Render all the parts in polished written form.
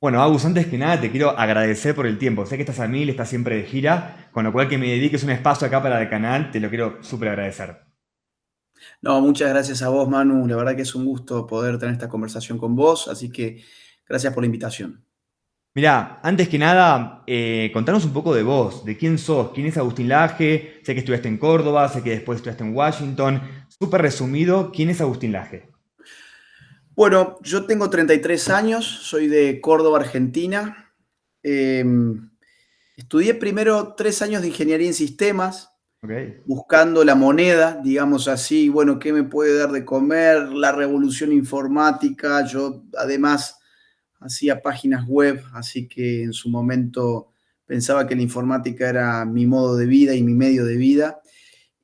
Bueno, Agus, antes que nada te quiero agradecer por el tiempo. Sé que estás a mil, estás siempre de gira, con lo cual que me dediques un espacio acá para el canal, te lo quiero súper agradecer. No, muchas gracias a vos, Manu. La verdad que es un gusto poder tener esta conversación con vos, así que gracias por la invitación. Mirá, antes que nada, contanos un poco de vos, de quién sos, quién es Agustín Laje, sé que estudiaste en Córdoba, sé que después estudiaste en Washington. Súper resumido, ¿quién es Agustín Laje? Bueno, yo tengo 33 años, soy de Córdoba, Argentina. Eh, Estudié primero 3 años de ingeniería en sistemas, Ok. buscando la moneda, digamos así, bueno, ¿qué me puede dar de comer? La revolución informática. Yo además hacía páginas web, así que en su momento pensaba que la informática era mi modo de vida y mi medio de vida.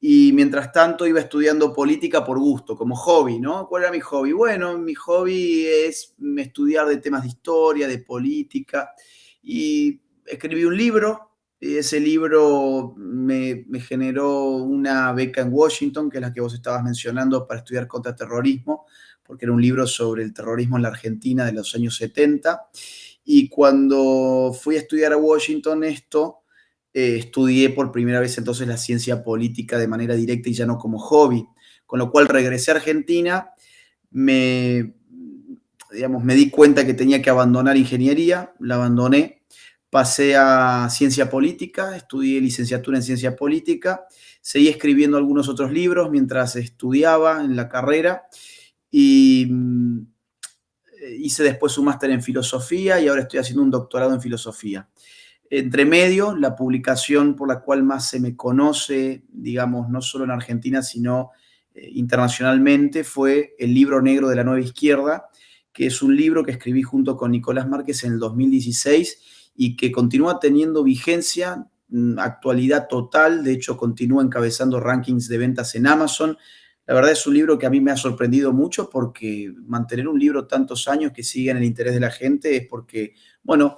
Y mientras tanto iba estudiando política por gusto, como hobby, ¿no? ¿Cuál era mi hobby? Bueno, mi hobby es estudiar de temas de historia, de política, y escribí un libro, y ese libro me generó una beca en Washington, que es la que vos estabas mencionando, para estudiar contraterrorismo, porque era un libro sobre el terrorismo en la Argentina de los años 70. Y cuando fui a estudiar a Washington esto, estudié por primera vez entonces la ciencia política de manera directa y ya no como hobby, con lo cual regresé a Argentina, me, digamos, me di cuenta que tenía que abandonar ingeniería, la abandoné, pasé a ciencia política, estudié licenciatura en ciencia política, seguí escribiendo algunos otros libros mientras estudiaba en la carrera y hice después un máster en filosofía y ahora estoy haciendo un doctorado en filosofía. Entre medio, la publicación por la cual más se me conoce, digamos, no solo en Argentina, sino internacionalmente, fue El Libro Negro de la Nueva Izquierda, que es un libro que escribí junto con Nicolás Márquez en el 2016 y que continúa teniendo vigencia, actualidad total. De hecho, continúa encabezando rankings de ventas en Amazon. La verdad es un libro que a mí me ha sorprendido mucho, porque mantener un libro tantos años que siga en el interés de la gente es porque, bueno,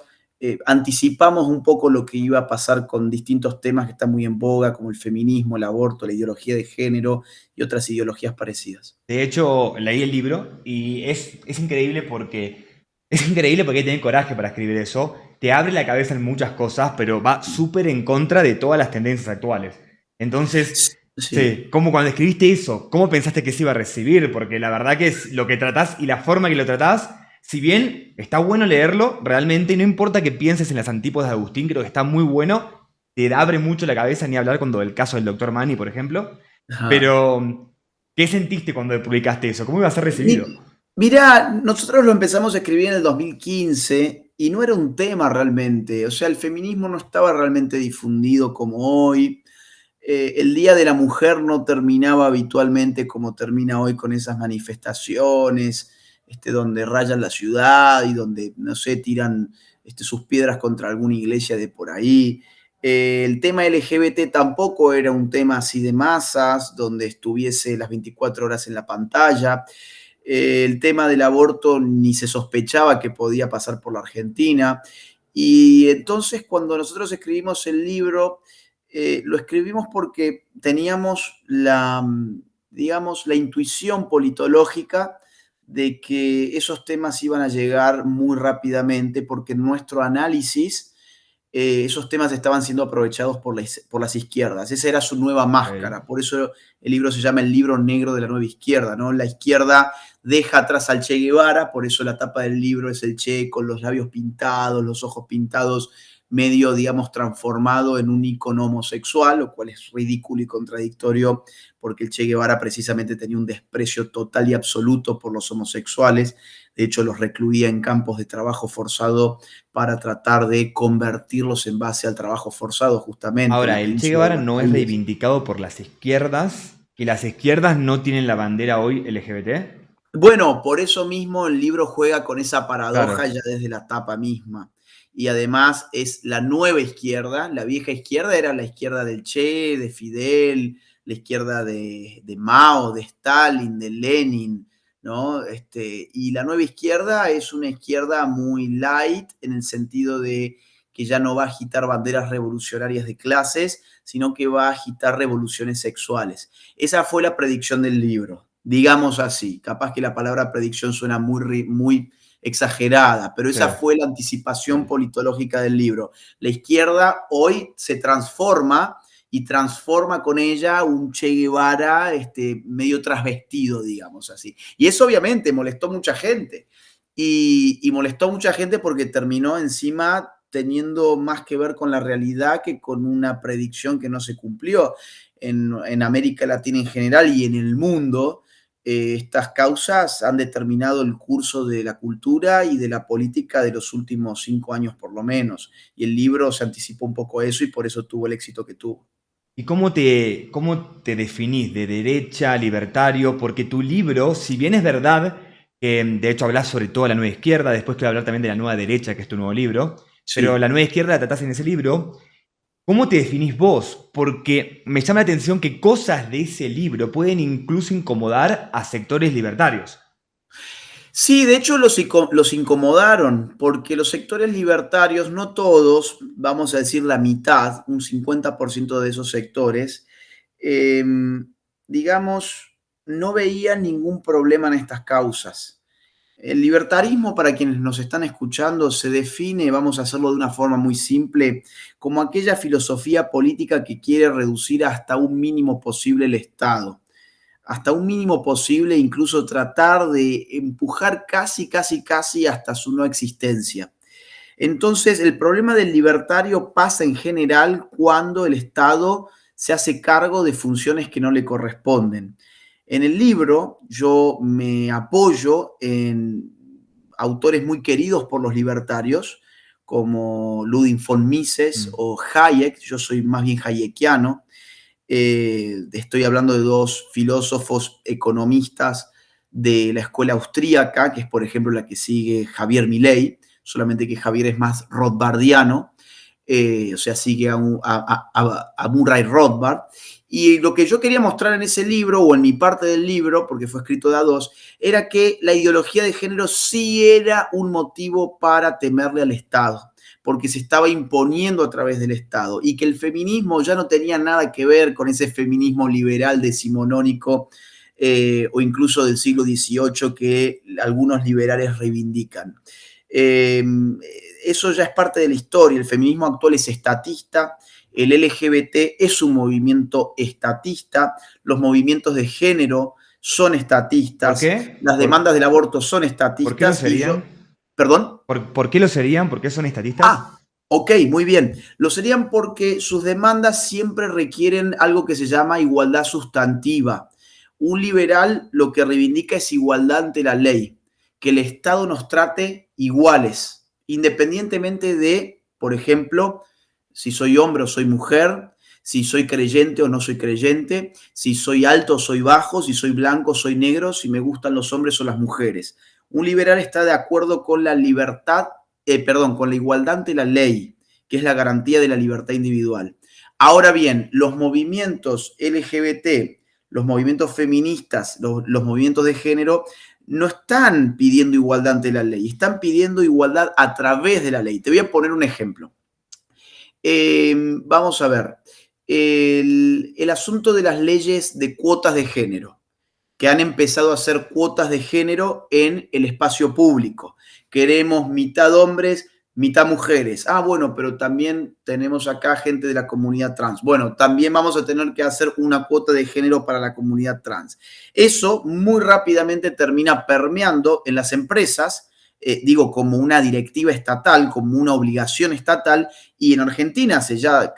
anticipamos un poco lo que iba a pasar con distintos temas que están muy en boga, como el feminismo, el aborto, la ideología de género y otras ideologías parecidas. De hecho, leí el libro y es increíble porque hay que tener coraje para escribir eso. Te abre la cabeza en muchas cosas, pero va súper en contra de todas las tendencias actuales. Entonces, Sí. sí, como cuando escribiste eso, ¿cómo pensaste que se iba a recibir? Porque la verdad que es lo que tratás y la forma que lo tratás, si bien está bueno leerlo, realmente, y no importa que pienses en las antípodas de Agustín, creo que está muy bueno, te abre mucho la cabeza, ni hablar cuando el caso del doctor Manny, por ejemplo. Ajá. Pero, ¿qué sentiste cuando publicaste eso? ¿Cómo iba a ser recibido? Mirá, nosotros lo empezamos a escribir en el 2015 y no era un tema realmente. O sea, el feminismo no estaba realmente difundido como hoy. El Día de la Mujer no terminaba habitualmente como termina hoy, con esas manifestaciones, donde rayan la ciudad y donde, no sé, tiran sus piedras contra alguna iglesia de por ahí. El tema LGBT tampoco era un tema así de masas, donde estuviese las 24 horas en la pantalla. El tema del aborto ni se sospechaba que podía pasar por la Argentina. Y entonces, cuando nosotros escribimos el libro, lo escribimos porque teníamos digamos, la intuición politológica de que esos temas iban a llegar muy rápidamente, porque en nuestro análisis esos temas estaban siendo aprovechados por las izquierdas. Esa era su nueva Ok. máscara. Por eso el libro se llama El Libro Negro de la Nueva Izquierda, ¿no? La izquierda deja atrás al Che Guevara, por eso la tapa del libro es el Che con los labios pintados, los ojos pintados, medio, digamos, transformado en un icono homosexual, lo cual es ridículo y contradictorio, porque el Che Guevara precisamente tenía un desprecio total y absoluto por los homosexuales. De hecho, los recluía en campos de trabajo forzado para tratar de convertirlos en base al trabajo forzado, justamente, en Ahora, la el Che península de Guevara Buenos no es Aires. reivindicado por las izquierdas, que las izquierdas no tienen la bandera hoy LGBT. Bueno, por eso mismo el libro juega con esa Claro. paradoja ya desde la tapa misma. Y además es la nueva izquierda. La vieja izquierda era la izquierda del Che, de Fidel, la izquierda de Mao, de Stalin, de Lenin, ¿no? Y la nueva izquierda es una izquierda muy light, en el sentido de que ya no va a agitar banderas revolucionarias de clases, sino que va a agitar revoluciones sexuales. Esa fue la predicción del libro, digamos así. Capaz que la palabra predicción suena muy exagerada, pero Sí. esa fue la anticipación politológica del libro. La izquierda hoy se transforma y transforma con ella un Che Guevara medio trasvestido, digamos así. Y eso obviamente molestó mucha gente. Y molestó mucha gente porque terminó encima teniendo más que ver con la realidad que con una predicción que no se cumplió. En América Latina en general y en el mundo, estas causas han determinado el curso de la cultura y de la política de los últimos 5 años por lo menos. Y el libro se anticipó un poco a eso y por eso tuvo el éxito que tuvo. ¿Y cómo te definís de derecha, libertario? Porque tu libro, si bien es verdad que de hecho hablas sobre toda la nueva izquierda, después quiero hablar también de la nueva derecha, que es tu nuevo libro, pero Sí. la nueva izquierda la tratás en ese libro. ¿Cómo te definís vos? Porque me llama la atención que cosas de ese libro pueden incluso incomodar a sectores libertarios. Sí, de hecho los incomodaron, porque los sectores libertarios, no todos, vamos a decir la mitad, un 50% de esos sectores, digamos, no veían ningún problema en estas causas. El libertarismo, para quienes nos están escuchando, se define, vamos a hacerlo de una forma muy simple, como aquella filosofía política que quiere reducir hasta un mínimo posible el Estado, hasta un mínimo posible, incluso tratar de empujar casi hasta su no existencia. Entonces, el problema del libertario pasa en general cuando el Estado se hace cargo de funciones que no le corresponden. En el libro yo me apoyo en autores muy queridos por los libertarios, como Ludwig von Mises Mm. o Hayek. Yo soy más bien hayekiano. Estoy hablando de dos filósofos economistas de la escuela austríaca, que es por ejemplo la que sigue Javier Milei, solamente que Javier es más rothbardiano, o sea, sigue a Murray Rothbard. Y lo que yo quería mostrar en ese libro, o en mi parte del libro, porque fue escrito de a dos, era que la ideología de género sí era un motivo para temerle al Estado, porque se estaba imponiendo a través del Estado, y que el feminismo ya no tenía nada que ver con ese feminismo liberal decimonónico o incluso del siglo XVIII que algunos liberales reivindican. Eh, Eso ya es parte de la historia. El feminismo actual es estatista, el LGBT es un movimiento estatista, los movimientos de género son ¿Por estatistas, qué? las demandas del aborto son ¿Por qué lo estatistas y yo, serían? perdón. ¿Por qué lo serían? ¿Por qué son estatistas? Ok, muy bien. Lo serían porque sus demandas siempre requieren algo que se llama igualdad sustantiva. Un liberal lo que reivindica es igualdad ante la ley, que el Estado nos trate iguales, independientemente de, por ejemplo, si soy hombre o soy mujer, si soy creyente o no soy creyente, si soy alto o soy bajo, si soy blanco o soy negro, si me gustan los hombres o las mujeres. Un liberal está de acuerdo con la libertad, con la igualdad ante la ley, que es la garantía de la libertad individual. Ahora bien, los movimientos LGBT, los movimientos feministas, los movimientos de género, no están pidiendo igualdad ante la ley, están pidiendo igualdad a través de la ley. Te voy a poner un ejemplo. Vamos a ver, el asunto de las leyes de cuotas de género, que han empezado a hacer cuotas de género en el espacio público. Queremos mitad hombres, mitad mujeres. Ah, bueno, pero también tenemos acá gente de la comunidad trans. Bueno, también vamos a tener que hacer una cuota de género para la comunidad trans. Eso muy rápidamente termina permeando en las empresas, digo, como una directiva estatal, como una obligación estatal, y en Argentina hace ya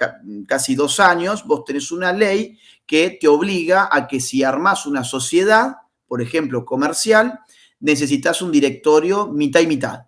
casi 2 años vos tenés una ley que te obliga a que si armás una sociedad, por ejemplo, comercial, necesitas un directorio mitad y mitad.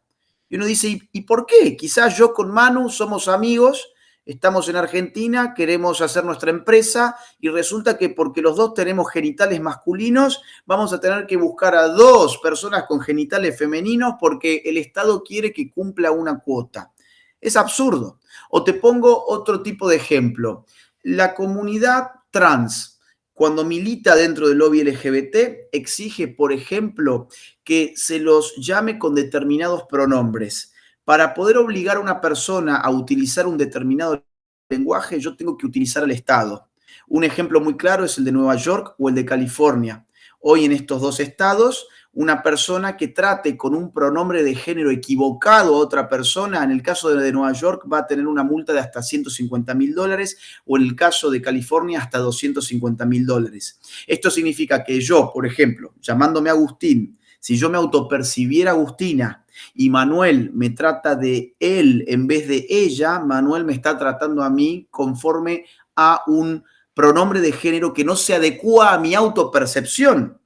Y uno dice, ¿y por qué? Quizás yo con Manu somos amigos, estamos en Argentina, queremos hacer nuestra empresa y resulta que porque los dos tenemos genitales masculinos, vamos a tener que buscar a 2 personas con genitales femeninos porque el Estado quiere que cumpla una cuota. Es absurdo. O te pongo otro tipo de ejemplo. La comunidad trans, cuando milita dentro del lobby LGBT, exige, por ejemplo, que se los llame con determinados pronombres. Para poder obligar a una persona a utilizar un determinado lenguaje, yo tengo que utilizar al Estado. Un ejemplo muy claro es el de Nueva York o el de California. Hoy en estos 2 estados, una persona que trate con un pronombre de género equivocado a otra persona, en el caso de Nueva York va a tener una multa de hasta $150.000 o en el caso de California hasta $250.000. Esto significa que yo, por ejemplo, llamándome Agustín, si yo me autopercibiera Agustina y Manuel me trata de él en vez de ella, Manuel me está tratando a mí conforme a un pronombre de género que no se adecua a mi autopercepción.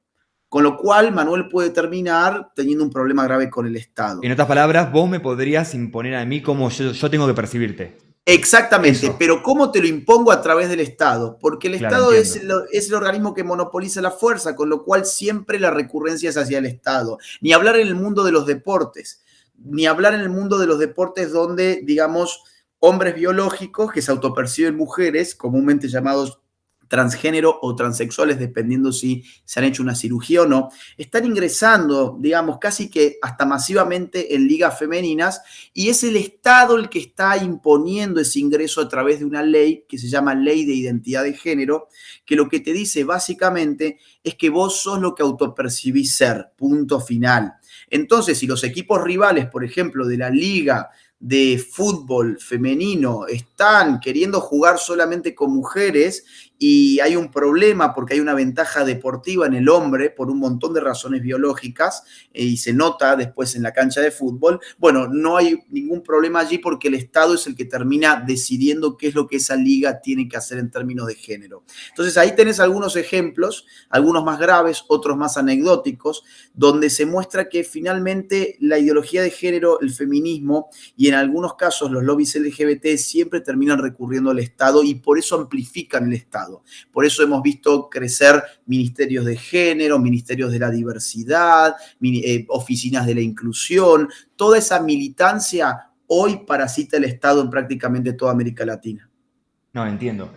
Con lo cual, Manuel puede terminar teniendo un problema grave con el Estado. En otras palabras, vos me podrías imponer a mí cómo yo tengo que percibirte. Exactamente, Eso. pero ¿cómo te lo impongo? A través del Estado, porque el Claro, Estado es entiendo. el organismo que monopoliza la fuerza, con lo cual siempre la recurrencia es hacia el Estado. Ni hablar en el mundo de los deportes, ni hablar en el mundo de los deportes donde, digamos, hombres biológicos que se autoperciben mujeres, comúnmente llamados transgénero o transexuales, dependiendo si se han hecho una cirugía o no, están ingresando, digamos, casi que hasta masivamente en ligas femeninas, y es el Estado el que está imponiendo ese ingreso a través de una ley que se llama Ley de Identidad de Género, que lo que te dice básicamente es que vos sos lo que autopercibís ser, punto final. Entonces, si los equipos rivales, por ejemplo, de la liga de fútbol femenino están queriendo jugar solamente con mujeres y hay un problema porque hay una ventaja deportiva en el hombre por un montón de razones biológicas y se nota después en la cancha de fútbol, bueno, no hay ningún problema allí porque el Estado es el que termina decidiendo qué es lo que esa liga tiene que hacer en términos de género. Entonces ahí tenés algunos ejemplos, algunos más graves, otros más anecdóticos, donde se muestra que finalmente la ideología de género, el feminismo y en algunos casos los lobbies LGBT siempre terminan recurriendo al Estado y por eso amplifican el Estado. Por eso hemos visto crecer ministerios de género, ministerios de la diversidad, oficinas de la inclusión. Toda esa militancia hoy parasita el Estado en prácticamente toda América Latina. No, entiendo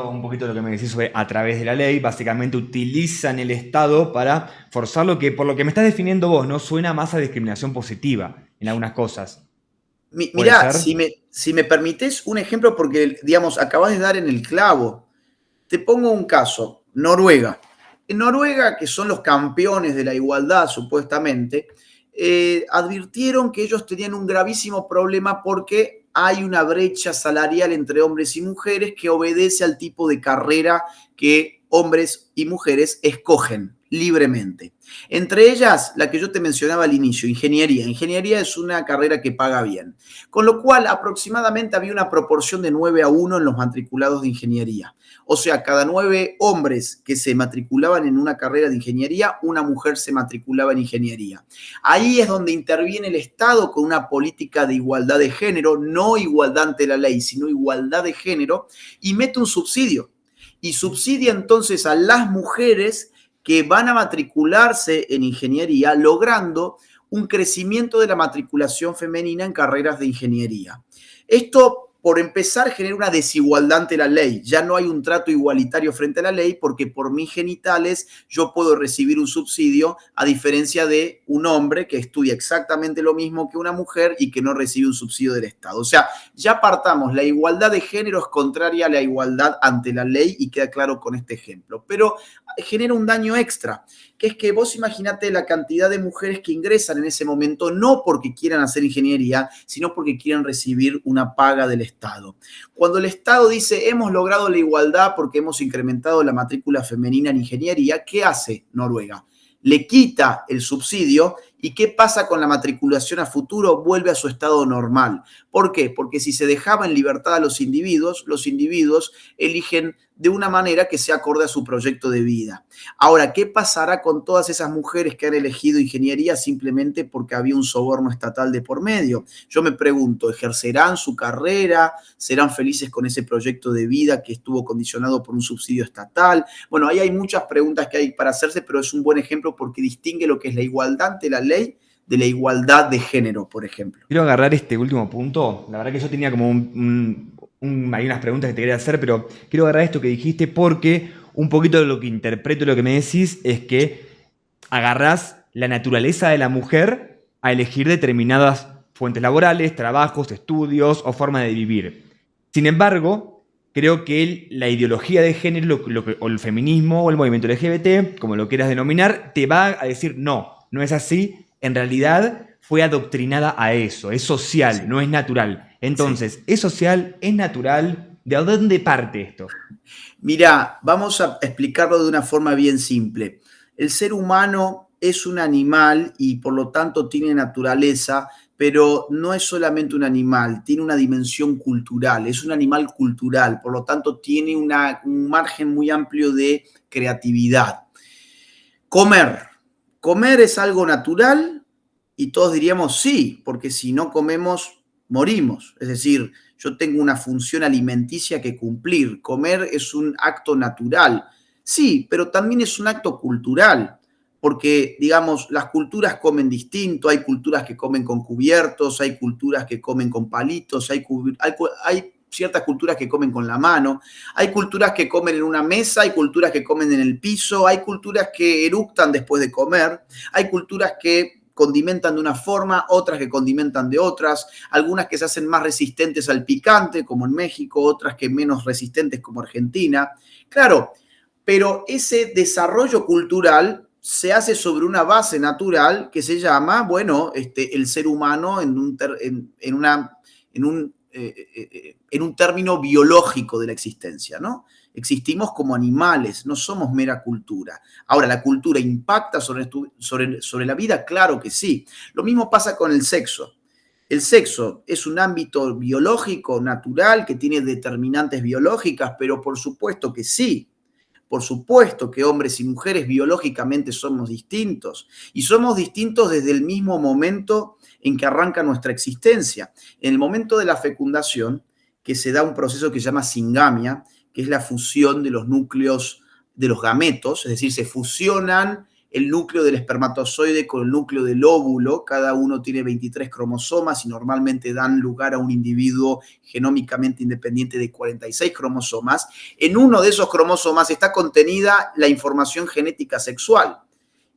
un poquito lo que me decís sobre a través de la ley, básicamente utilizan el Estado para forzar lo que, por lo que me estás definiendo vos, ¿no? Suena más a discriminación positiva en algunas cosas. ¿Puede Mirá, ser? si me permites un ejemplo, porque, digamos, acabas de dar en el clavo. Te pongo un caso, Noruega. En Noruega, que son los campeones de la igualdad, supuestamente, advirtieron que ellos tenían un gravísimo problema porque hay una brecha salarial entre hombres y mujeres que obedece al tipo de carrera que hombres y mujeres escogen libremente. Entre ellas, la que yo te mencionaba al inicio, ingeniería. Ingeniería es una carrera que paga bien. Con lo cual, aproximadamente había una proporción de 9-1 en los matriculados de ingeniería. O sea, cada 9 hombres que se matriculaban en una carrera de ingeniería, una mujer se matriculaba en ingeniería. Ahí es donde interviene el Estado con una política de igualdad de género, no igualdad ante la ley, sino igualdad de género, y mete un subsidio. Y subsidia entonces a las mujeres que van a matricularse en ingeniería, logrando un crecimiento de la matriculación femenina en carreras de ingeniería. Esto, por empezar, genera una desigualdad ante la ley. Ya no hay un trato igualitario frente a la ley porque por mis genitales yo puedo recibir un subsidio a diferencia de un hombre que estudia exactamente lo mismo que una mujer y que no recibe un subsidio del Estado. O sea, ya partamos, la igualdad de género es contraria a la igualdad ante la ley y queda claro con este ejemplo. Pero genera un daño extra, que es que vos imaginate la cantidad de mujeres que ingresan en ese momento, no porque quieran hacer ingeniería, sino porque quieren recibir una paga del Estado. Cuando el Estado dice, hemos logrado la igualdad porque hemos incrementado la matrícula femenina en ingeniería, ¿qué hace Noruega? Le quita el subsidio. ¿Y qué pasa con la matriculación a futuro? Vuelve a su estado normal. ¿Por qué? Porque si se dejaba en libertad a los individuos eligen de una manera que sea acorde a su proyecto de vida. Ahora, ¿qué pasará con todas esas mujeres que han elegido ingeniería simplemente porque había un soborno estatal de por medio? Yo me pregunto, ¿ejercerán su carrera? ¿Serán felices con ese proyecto de vida que estuvo condicionado por un subsidio estatal? Bueno, ahí hay muchas preguntas que hay para hacerse, pero es un buen ejemplo porque distingue lo que es la igualdad ante la ley de la igualdad de género, por ejemplo. Quiero agarrar este último punto. La verdad que yo tenía como hay unas preguntas que te quería hacer, pero quiero agarrar esto que dijiste porque un poquito de lo que interpreto de lo que me decís es que agarrás la naturaleza de la mujer a elegir determinadas fuentes laborales, trabajos, estudios o forma de vivir. Sin embargo, creo que la ideología de género o el feminismo o el movimiento LGBT, como lo quieras denominar, te va a decir no. no es así. En realidad fue adoctrinada a eso, es social, Sí. no es natural. Entonces, ¿es social? ¿Es natural? ¿De dónde parte esto? Mira, vamos a explicarlo de una forma bien simple. El ser humano es un animal y por lo tanto tiene naturaleza, pero no es solamente un animal, tiene una dimensión cultural, es un animal cultural, por lo tanto tiene un margen muy amplio de creatividad. Comer. Comer es algo natural y todos diríamos sí, porque si no comemos, morimos. Es decir, yo tengo una función alimenticia que cumplir. Comer es un acto natural. Sí, pero también es un acto cultural, porque, digamos, las culturas comen distinto. Hay culturas que comen con cubiertos, hay culturas que comen con palitos, hay ciertas culturas que comen con la mano. Hay culturas que comen en una mesa, hay culturas que comen en el piso, hay culturas que eructan después de comer, hay culturas que condimentan de una forma, otras que condimentan de otras, algunas que se hacen más resistentes al picante, como en México, otras que menos resistentes, como Argentina. Claro, pero ese desarrollo cultural se hace sobre una base natural que se llama, bueno, el ser humano en un término biológico de la existencia, ¿no? Existimos como animales, no somos mera cultura. Ahora, ¿la cultura impacta sobre la vida? Claro que sí. Lo mismo pasa con el sexo. El sexo es un ámbito biológico, natural, que tiene determinantes biológicas, pero por supuesto que sí. Por supuesto que hombres y mujeres biológicamente somos distintos y somos distintos desde el mismo momento en que arranca nuestra existencia. En el momento de la fecundación, que se da un proceso que se llama singamia, que es la fusión de los núcleos de los gametos, es decir, se fusionan el núcleo del espermatozoide con el núcleo del óvulo, cada uno tiene 23 cromosomas y normalmente dan lugar a un individuo genómicamente independiente de 46 cromosomas. En uno de esos cromosomas está contenida la información genética sexual.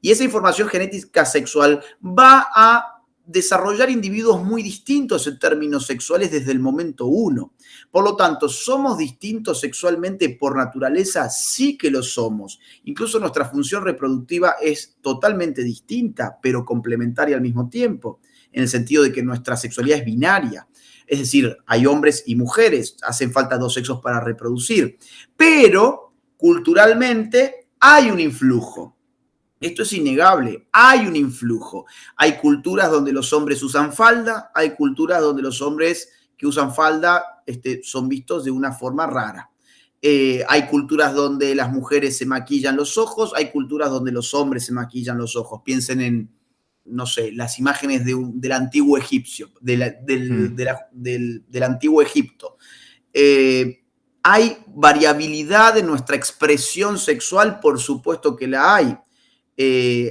Y esa información genética sexual va a desarrollar individuos muy distintos en términos sexuales desde el momento uno. Por lo tanto, ¿somos distintos sexualmente por naturaleza? Sí que lo somos. Incluso nuestra función reproductiva es totalmente distinta, pero complementaria al mismo tiempo, en el sentido de que nuestra sexualidad es binaria. Es decir, hay hombres y mujeres, hacen falta dos sexos para reproducir, pero culturalmente hay un influjo. Esto es innegable, hay un influjo. Hay culturas donde los hombres usan falda, hay culturas donde los hombres que usan falda son vistos de una forma rara. Hay culturas donde las mujeres se maquillan los ojos, hay culturas donde los hombres se maquillan los ojos. Piensen en, no sé, las imágenes del antiguo egipcio, del antiguo Egipto. ¿Hay variabilidad en nuestra expresión sexual? Por supuesto que la hay.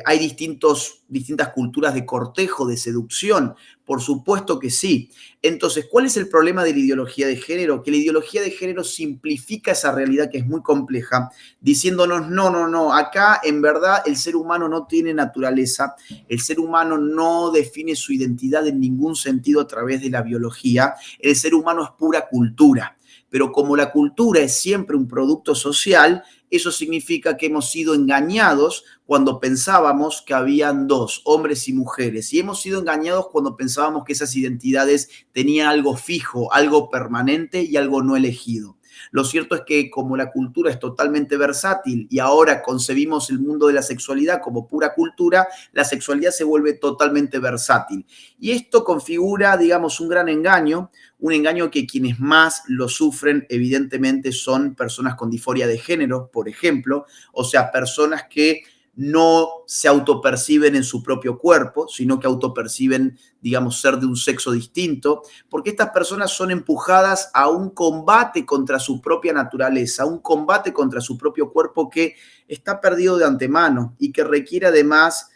Hay distintas culturas de cortejo, de seducción, por supuesto que sí. Entonces, ¿cuál es el problema de la ideología de género? Que la ideología de género simplifica esa realidad que es muy compleja, diciéndonos, no, acá en verdad el ser humano no tiene naturaleza, el ser humano no define su identidad en ningún sentido a través de la biología, el ser humano es pura cultura. Pero como la cultura es siempre un producto social, eso significa que hemos sido engañados cuando pensábamos que habían dos, hombres y mujeres, y hemos sido engañados cuando pensábamos que esas identidades tenían algo fijo, algo permanente y algo no elegido. Lo cierto es que como la cultura es totalmente versátil y ahora concebimos el mundo de la sexualidad como pura cultura, la sexualidad se vuelve totalmente versátil. Y esto configura, digamos, un gran engaño, un engaño que quienes más lo sufren evidentemente son personas con disforia de género, por ejemplo, o sea, personas que no se autoperciben en su propio cuerpo, sino que autoperciben, digamos, ser de un sexo distinto, porque estas personas son empujadas a un combate contra su propia naturaleza, un combate contra su propio cuerpo que está perdido de antemano y que requiere además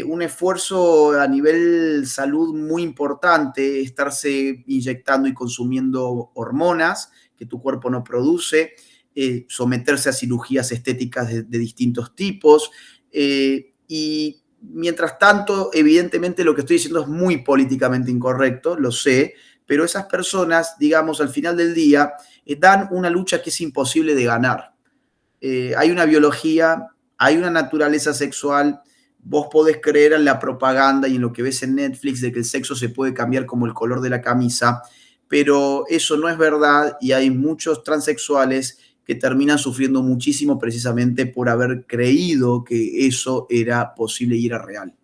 un esfuerzo a nivel salud muy importante, estarse inyectando y consumiendo hormonas que tu cuerpo no produce, someterse a cirugías estéticas de distintos tipos, y mientras tanto, evidentemente lo que estoy diciendo es muy políticamente incorrecto, lo sé, pero esas personas, digamos, al final del día, dan una lucha que es imposible de ganar. Hay una biología, hay una naturaleza sexual vos podés creer en la propaganda y en lo que ves en Netflix de que el sexo se puede cambiar como el color de la camisa, pero eso no es verdad y hay muchos transexuales que terminan sufriendo muchísimo precisamente por haber creído que eso era posible y era real.